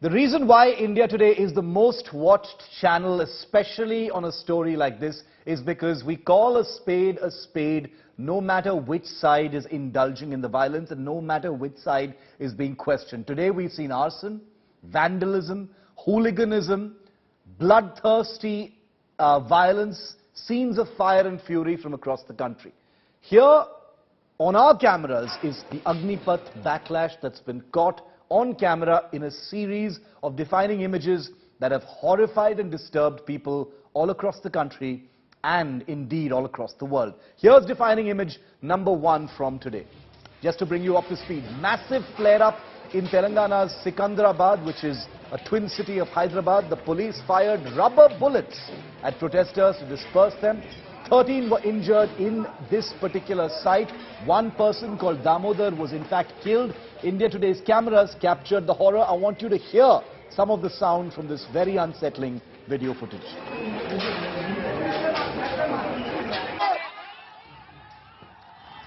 The reason why India Today is the most watched channel, especially on a story like this, is because we call a spade, no matter which side is indulging in the violence and no matter which side is being questioned. Today we've seen arson, vandalism, hooliganism, bloodthirsty violence, scenes of fire and fury from across the country. Here on our cameras is the Agnipath backlash that's been caught on camera in a series of defining images that have horrified and disturbed people all across the country and indeed all across the world. Here's defining image number 1 from today. Just to bring you up to speed, massive flare-up in Telangana's Secunderabad, which is a twin city of Hyderabad. The police fired rubber bullets at protesters to disperse them. 13 were injured in this particular site. One person called Damodar was in fact killed. India Today's cameras captured the horror. I want you to hear some of the sound from this very unsettling video footage.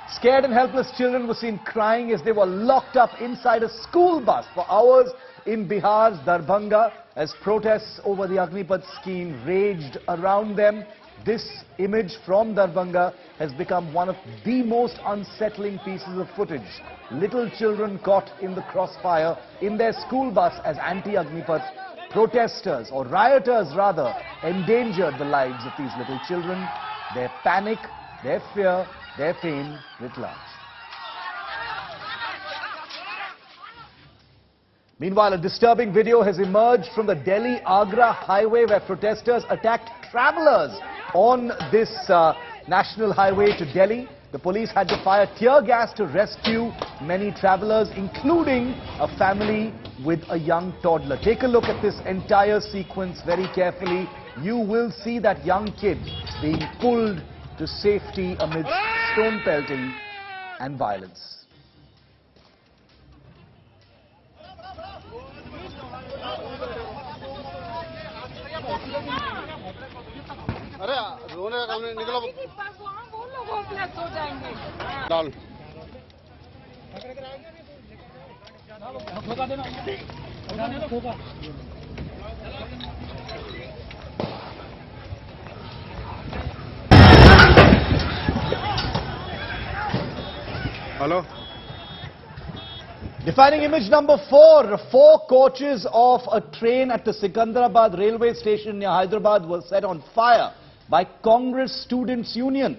Scared and helpless children were seen crying as they were locked up inside a school bus for hours in Bihar's Darbhanga as protests over the Agnipath scheme raged around them. This image from Darbhanga has become one of the most unsettling pieces of footage. Little children caught in the crossfire in their school bus as anti-Agnipath protesters, or rioters rather, endangered the lives of these little children, their panic, their fear, their pain writ large. Meanwhile, a disturbing video has emerged from the Delhi-Agra highway where protesters attacked travelers on this national highway to Delhi. The police had to fire tear gas to rescue many travelers, including a family with a young toddler. Take a look at this entire sequence very carefully. You will see that young kid being pulled to safety amidst stone pelting and violence. रोने का काम नहीं निकलो वो लोग hopeless हो जाएंगे डाल ठोका देना ठोका hello Defining image number 4. 4 coaches of a train at the Secunderabad railway station near Hyderabad were set on fire by Congress Students' Union.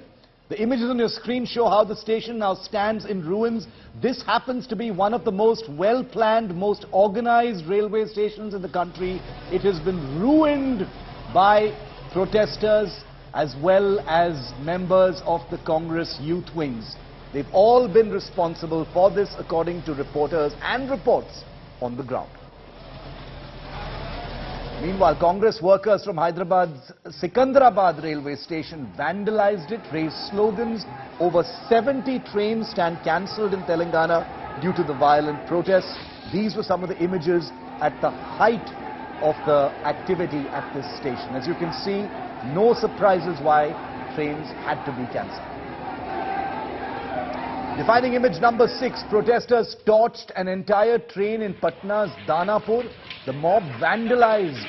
The images on your screen show how the station now stands in ruins. This happens to be one of the most well-planned, most organized railway stations in the country. It has been ruined by protesters as well as members of the Congress youth wings. They've all been responsible for this, according to reporters and reports on the ground. Meanwhile, Congress workers from Hyderabad's Secunderabad railway station vandalized it, raised slogans. Over 70 trains stand cancelled in Telangana due to the violent protests. These were some of the images at the height of the activity at this station. As you can see, no surprises why trains had to be cancelled. Defining image number 6, protesters torched an entire train in Patna's Danapur. The mob vandalized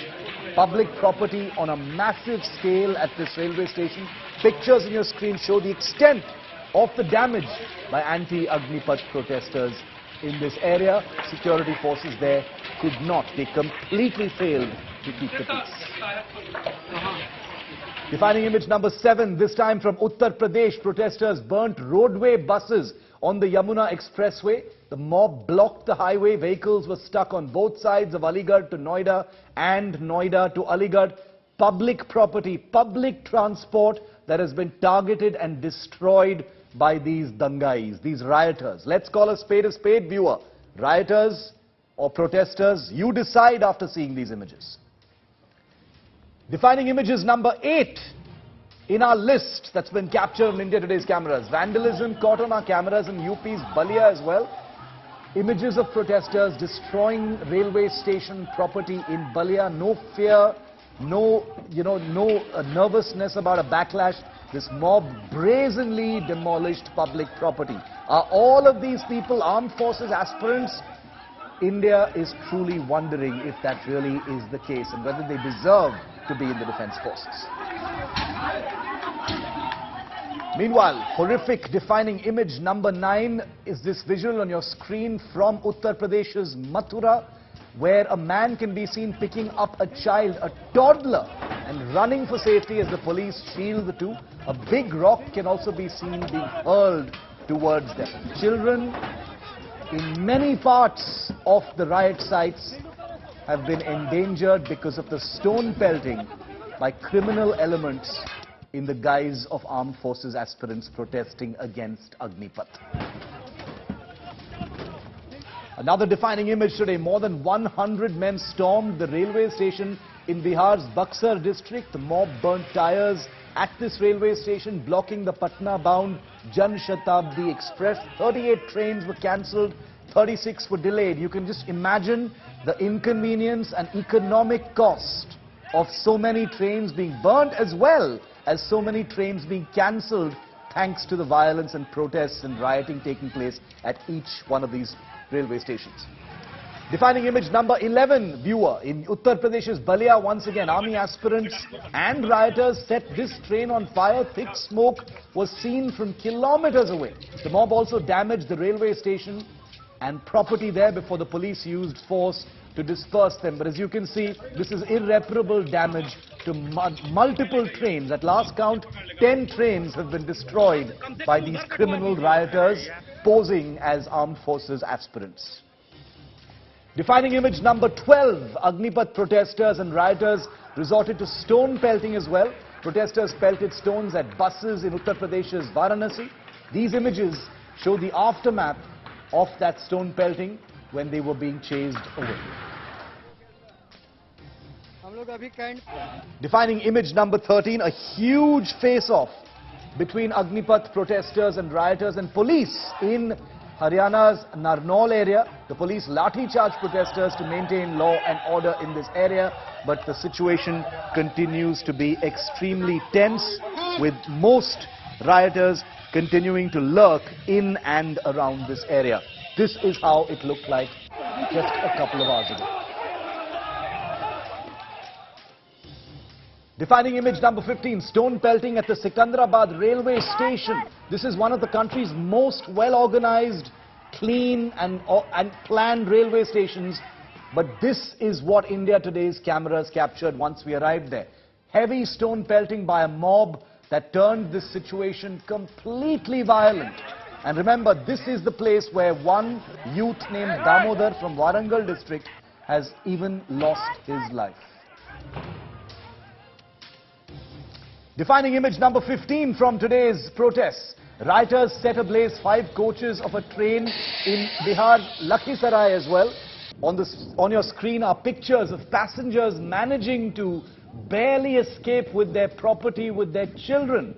public property on a massive scale at this railway station. Pictures on your screen show the extent of the damage by anti-Agnipath protesters in this area. Security forces there could not. They completely failed to keep the peace. Defining image number 7, this time from Uttar Pradesh, protesters burnt roadway buses on the Yamuna Expressway. The mob blocked the highway. Vehicles were stuck on both sides of Aligarh to Noida and Noida to Aligarh. Public property, public transport that has been targeted and destroyed by these dangais, these rioters. Let's call a spade, viewer. Rioters or protesters, you decide after seeing these images. Defining images number 8 in our list that's been captured on India Today's cameras. Vandalism caught on our cameras in UP's Balia as well. Images of protesters destroying railway station property in Balia. No fear, no nervousness about a backlash. This mob brazenly demolished public property. Are all of these people armed forces aspirants? India is truly wondering if that really is the case and whether they deserve to be in the defense forces. Meanwhile, horrific defining image number 9 is this visual on your screen from Uttar Pradesh's Mathura, where a man can be seen picking up a child, a toddler, and running for safety as the police shield the two. A big rock can also be seen being hurled towards them. Children in many parts of the riot sites have been endangered because of the stone pelting by criminal elements in the guise of armed forces aspirants protesting against Agnipath. Another defining image today, more than 100 men stormed the railway station in Bihar's Buxar district. The mob burnt tires at this railway station, blocking the Patna-bound Jan Shatabdi Express. 38 trains were cancelled, 36 were delayed. You can just imagine the inconvenience and economic cost of so many trains being burnt, as well as so many trains being cancelled thanks to the violence and protests and rioting taking place at each one of these railway stations. Defining image number 11, viewer, in Uttar Pradesh's Balia, once again army aspirants and rioters set this train on fire. Thick smoke was seen from kilometers away. The mob also damaged the railway station and property there before the police used force to disperse them. But as you can see, this is irreparable damage to multiple trains. At last count, 10 trains have been destroyed by these criminal rioters posing as armed forces aspirants. Defining image number 12, Agnipath protesters and rioters resorted to stone pelting as well. Protesters pelted stones at buses in Uttar Pradesh's Varanasi. These images show the aftermath of that stone pelting when they were being chased away. Defining image number 13, a huge face-off between Agnipath protesters and rioters and police in Haryana's Narnaul area. The police lathi-charged protesters to maintain law and order in this area, but the situation continues to be extremely tense, with most rioters continuing to lurk in and around this area. This is how it looked like just a couple of hours ago. Defining image number 15, stone pelting at the Sikandrabad railway station. This is one of the country's most well-organized, clean and planned railway stations. But this is what India Today's cameras captured once we arrived there. Heavy stone pelting by a mob that turned this situation completely violent. And remember, this is the place where one youth named Damodar from Warangal district has even lost his life. Defining image number 15 from today's protests. Rioters set ablaze 5 coaches of a train in Bihar, Lakhisarai as well. On your screen are pictures of passengers managing to barely escape with their property, with their children,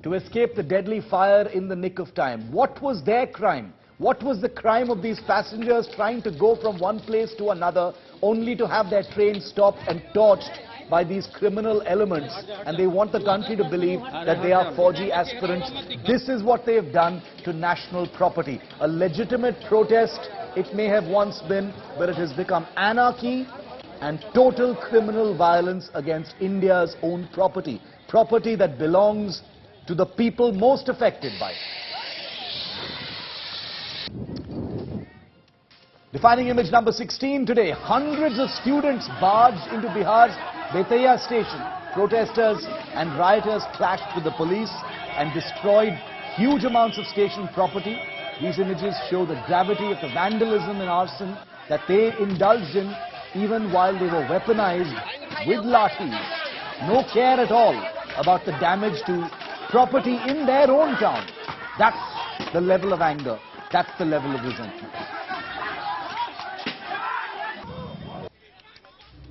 to escape the deadly fire in the nick of time. What was their crime? What was the crime of these passengers trying to go from one place to another, only to have their train stopped and torched by these criminal elements? And they want the country to believe that they are Fauji aspirants. This is what they have done to national property. A legitimate protest it may have once been, but it has become anarchy and total criminal violence against India's own property. Property that belongs to the people most affected by it. Defining image number 16 today. Hundreds of students barged into Bihar's Betaya station. Protesters and rioters clashed with the police and destroyed huge amounts of station property. These images show the gravity of the vandalism and arson that they indulged in, even while they were weaponized with lathis. No care at all about the damage to property in their own town. That's the level of anger. That's the level of resentment.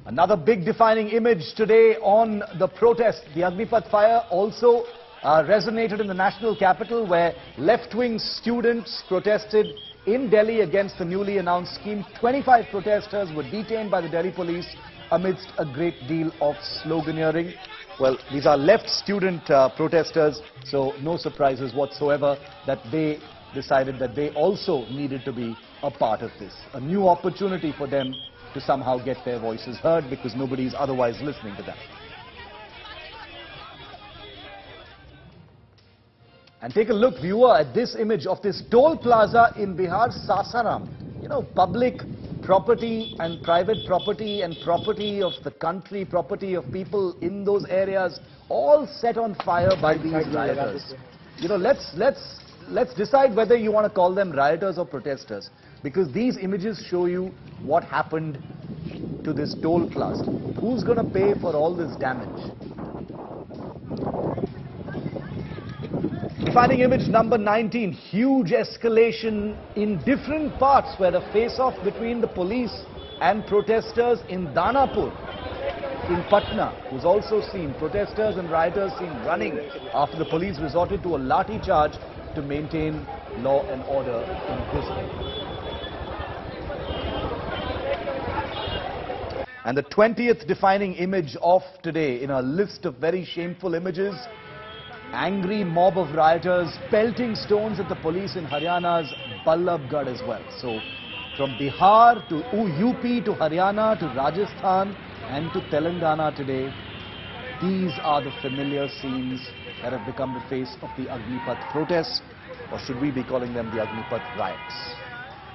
Another big defining image today on the protest. The Agnipath fire also resonated in the national capital, where left-wing students protested in Delhi against the newly announced scheme. 25 protesters were detained by the Delhi police amidst a great deal of sloganeering. Well, these are left student protesters, so no surprises whatsoever that they decided that they also needed to be a part of this, a new opportunity for them to somehow get their voices heard because nobody is otherwise listening to them. And take a look, viewer, at this image of this toll plaza in Bihar, Sasaram. You know, public property and private property and property of the country, property of people in those areas, all set on fire by these rioters. You know, let's decide whether you want to call them rioters or protesters, because these images show you what happened to this toll plaza. Who's going to pay for all this damage? Defining image number 19, huge escalation in different parts where the face-off between the police and protesters in Danapur, in Patna, was also seen. Protesters and rioters seen running after the police resorted to a lathi charge to maintain law and order in this area. And the 20th defining image of today in a list of very shameful images, angry mob of rioters pelting stones at the police in Haryana's Ballabgarh as well. So from Bihar to UP to Haryana to Rajasthan and to Telangana today, these are the familiar scenes that have become the face of the Agnipath protests, or should we be calling them the Agnipath riots?